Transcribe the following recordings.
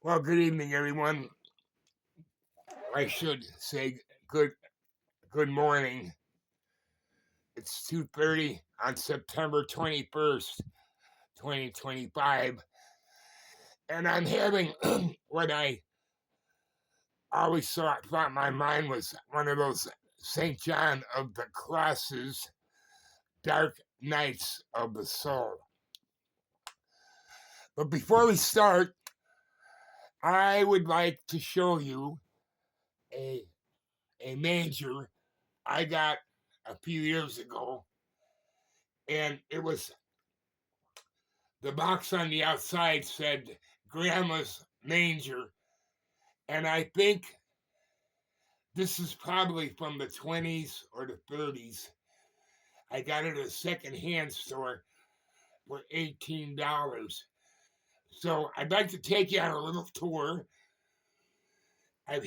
Well, good evening, everyone. I should say good morning. It's 2:30 on September 21st, 2025, and I'm having what I always thought my mind was one of those St. John of the Cross's dark nights of the soul. But before we start, I would like to show you a manger I got a few years ago, and it was the box on the outside said Grandma's Manger, and I think this is probably from the 20s or the 30s. I got it at a secondhand store for $18. So I'd like to take you on a little tour. I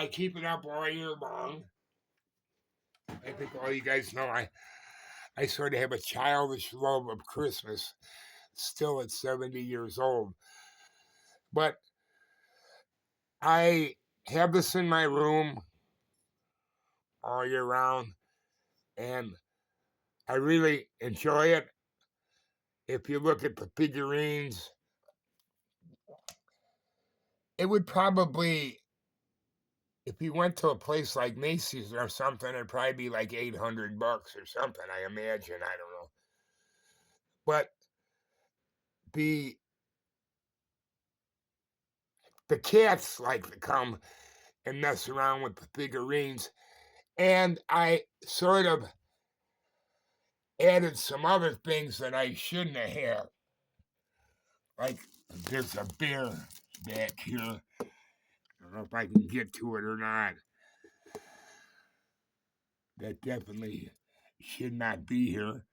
keep it up all year long. I think all you guys know I sort of have a childish love of Christmas, still at 70 years old. But I have this in my room all year round, and I really enjoy it. If you look at the figurines, it would probably, if you went to a place like Macy's or something, it'd probably be like $800 or something, I imagine. I don't know. But the cats like to come and mess around with the figurines, and I sort of added some other things that I shouldn't have had. Like, there's a bear back here. I don't know if I can get to it or not. That definitely should not be here.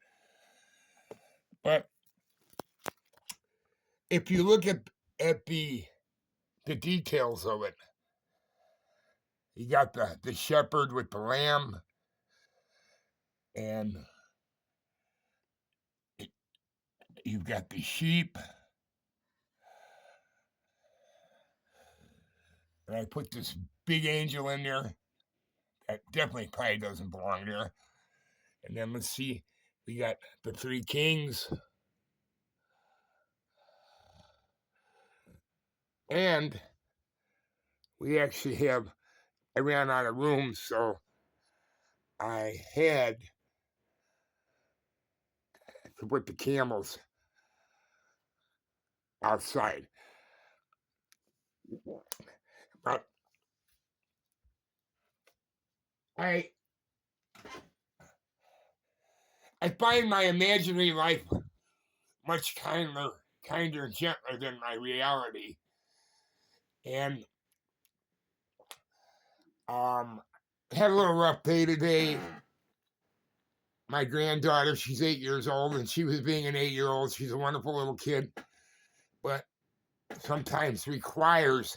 But if you look at the details of it, you got the shepherd with the lamb, and you've got the sheep. And I put this big angel in there. That definitely probably doesn't belong there. And then let's see, we got the three kings. And we actually have, I ran out of room, so I had to put the camels outside. But I find my imaginary life much kinder and gentler than my reality. And had a little rough day today. My granddaughter, she's 8 years old, and she was being an 8-year-old. She's a wonderful little kid, but sometimes requires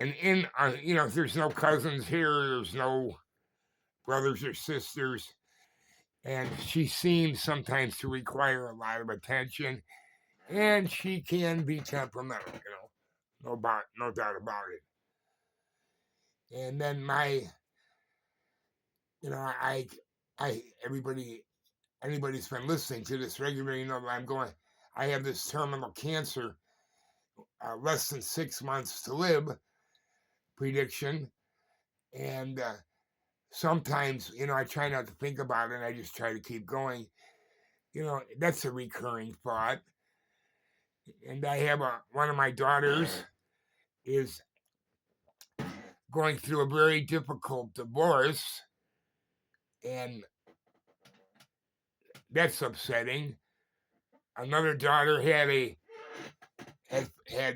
if there's no cousins here, there's no brothers or sisters, and she seems sometimes to require a lot of attention, and she can be temperamental, no doubt about it. And then anybody's been listening to this regularly, that I have this terminal cancer, less than 6 months to live prediction. And sometimes, I try not to think about it, and I just try to keep going. That's a recurring thought. And I have one of my daughters is going through a very difficult divorce, and that's upsetting. Another daughter had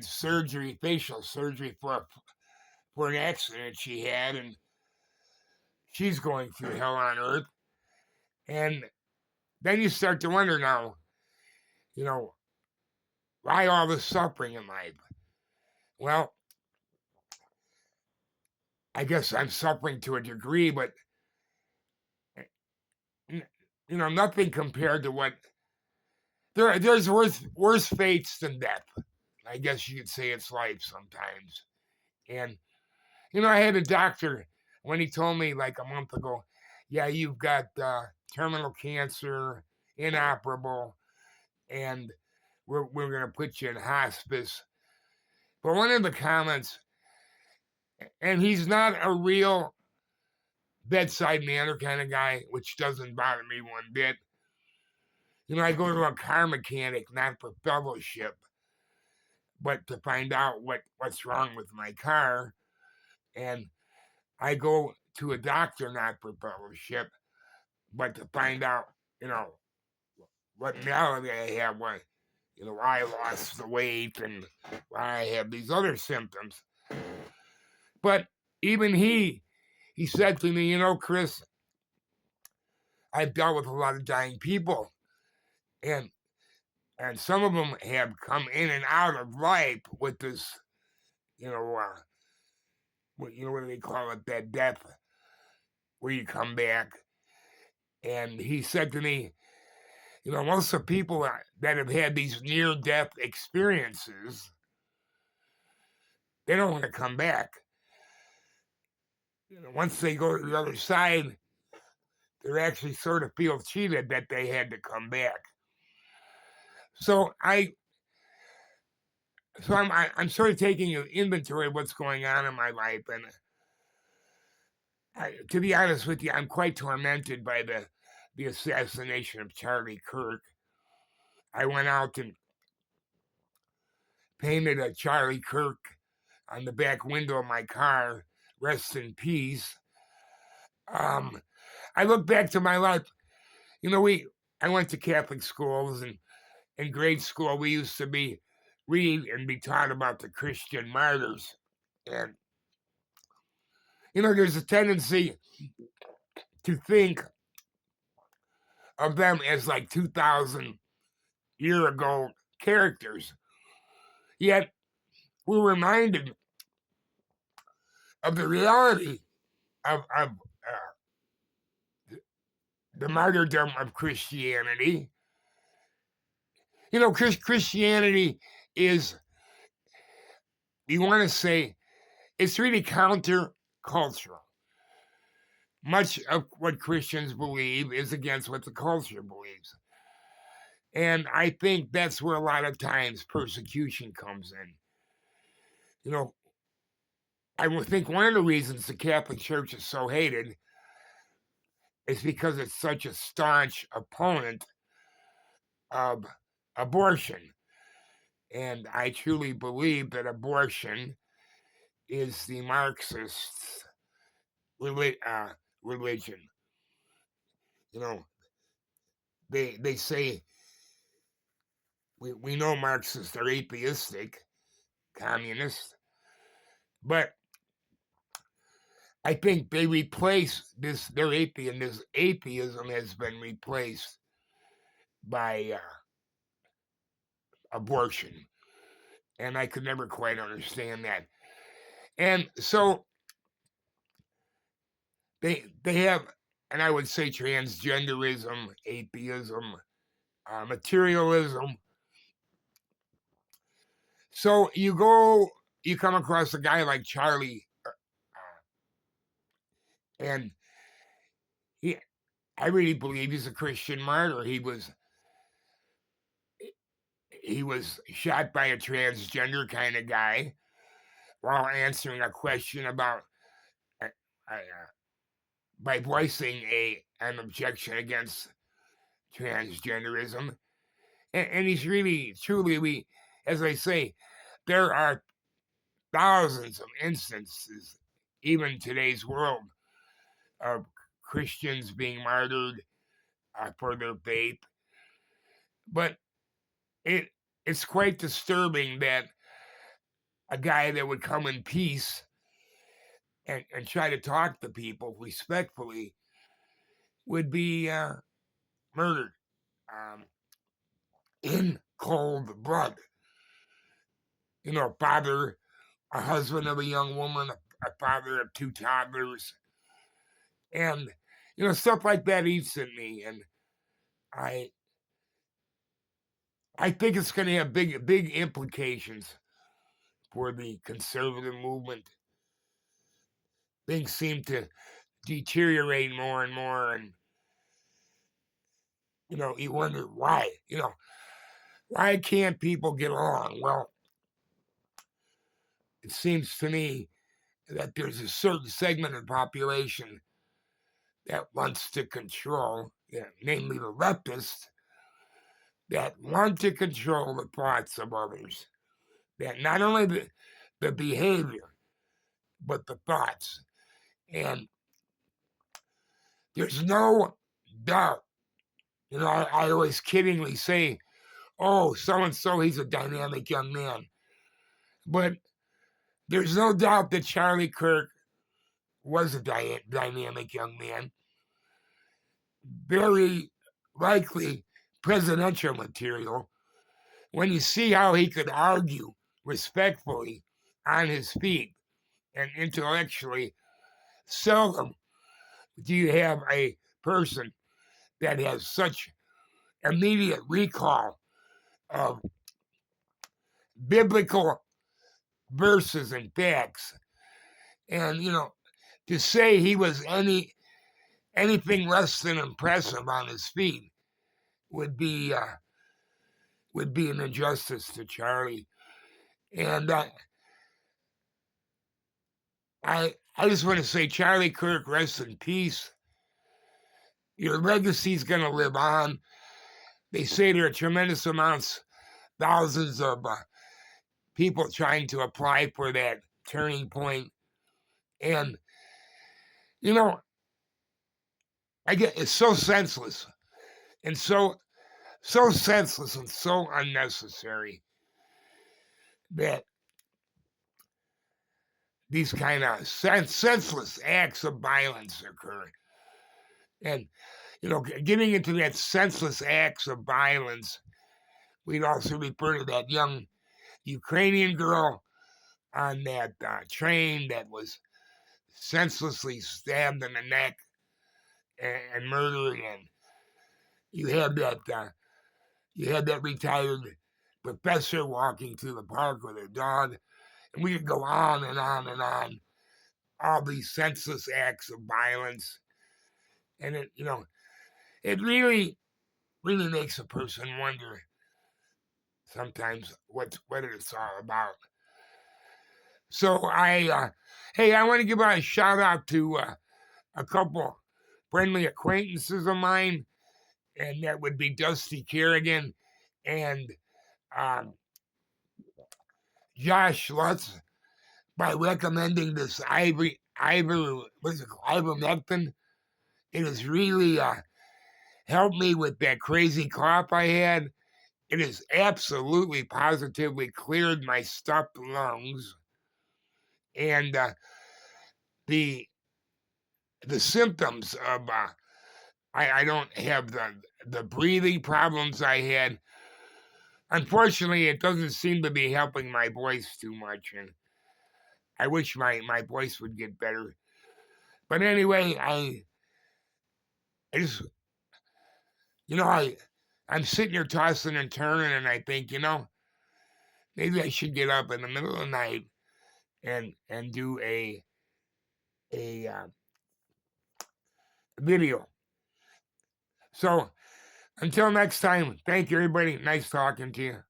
surgery, facial surgery for an accident she had, and she's going through hell on earth. And then you start to wonder now, why all this suffering in life? Well, I guess I'm suffering to a degree, but nothing compared to what there's worse fates than death. I guess you could say it's life sometimes. And, I had a doctor when he told me like a month ago, yeah, you've got terminal cancer, inoperable, and we're going to put you in hospice. But one of the comments, and he's not a real bedside manner kind of guy, which doesn't bother me one bit. I go to a car mechanic, not for fellowship, but to find out what's wrong with my car. And I go to a doctor, not for fellowship, but to find out, what malady I have, why I lost the weight and why I have these other symptoms. But even he said to me, Chris, I've dealt with a lot of dying people, and some of them have come in and out of life with this, what do they call it, that death, where you come back. And he said to me, most of the people that have had these near-death experiences, they don't want to come back. Once they go to the other side, they actually sort of feel cheated that they had to come back. So I'm sort of taking an inventory of what's going on in my life, and to be honest with you, I'm quite tormented by the assassination of Charlie Kirk. I went out and painted a Charlie Kirk on the back window of my car. Rest in peace. I look back to my life. I went to Catholic schools, and in grade school we used to read and be taught about the Christian martyrs. And there's a tendency to think of them as like 2,000 year ago characters. Yet we're reminded of the reality of the martyrdom of Christianity. Christianity is, you want to say, it's really counter-cultural. Much of what Christians believe is against what the culture believes. And I think that's where a lot of times persecution comes in. I would think one of the reasons the Catholic Church is so hated is because it's such a staunch opponent of abortion. And I truly believe that abortion is the Marxist religion. They say, we know Marxists are atheistic, communist, but I think they replace their atheism has been replaced by abortion. And I could never quite understand that. And so they have, and I would say transgenderism, atheism, materialism. So you come across a guy like Charlie, and I really believe he's a Christian martyr. He was shot by a transgender kind of guy while answering a question about by voicing an objection against transgenderism. And he's really, truly, as I say, there are thousands of instances, even in today's world, of Christians being martyred for their faith. But it's quite disturbing that a guy that would come in peace and try to talk to people respectfully would be murdered in cold blood. A husband of a young woman, a father of 2 toddlers. And, stuff like that eats at me. And I think it's going to have big implications for the conservative movement. Things seem to deteriorate more and more, and you wonder why. Why can't people get along? Well, it seems to me that there's a certain segment of the population that wants to control, namely the leftists, that want to control the thoughts of others. That not only the behavior, but the thoughts. And there's no doubt. I always kiddingly say, oh, so-and-so, he's a dynamic young man. But there's no doubt that Charlie Kirk was a dynamic young man. Very likely presidential material. When you see how he could argue respectfully on his feet and intellectually, seldom do you have a person that has such immediate recall of biblical verses and facts. And, to say he was anything less than impressive on his feet would be an injustice to Charlie. And I just want to say, Charlie Kirk, rest in peace. Your legacy's going to live on. They say there are tremendous amounts, thousands of people trying to apply for that turning point. And, I get it's so senseless and so senseless and so unnecessary that these kind of senseless acts of violence occur. And, getting into that senseless acts of violence, we'd also refer to that young Ukrainian girl on that train that was senselessly stabbed in the neck and murdered. And you had that retired professor walking through the park with her dog. And we could go on and on and on. All these senseless acts of violence. And it really, really makes a person wonder sometimes what it's all about. So I want to give a shout out to a couple friendly acquaintances of mine, and that would be Dusty Kerrigan and Josh Lutz, by recommending this ivermectin. It has really helped me with that crazy cough I had. It has absolutely, positively cleared my stuffed lungs, and the symptoms of I don't have the breathing problems I had. Unfortunately, it doesn't seem to be helping my voice too much, and I wish my voice would get better. But anyway, I just, I'm sitting here tossing and turning, and I think, maybe I should get up in the middle of the night and do a video. So until next time, thank you, everybody. Nice talking to you.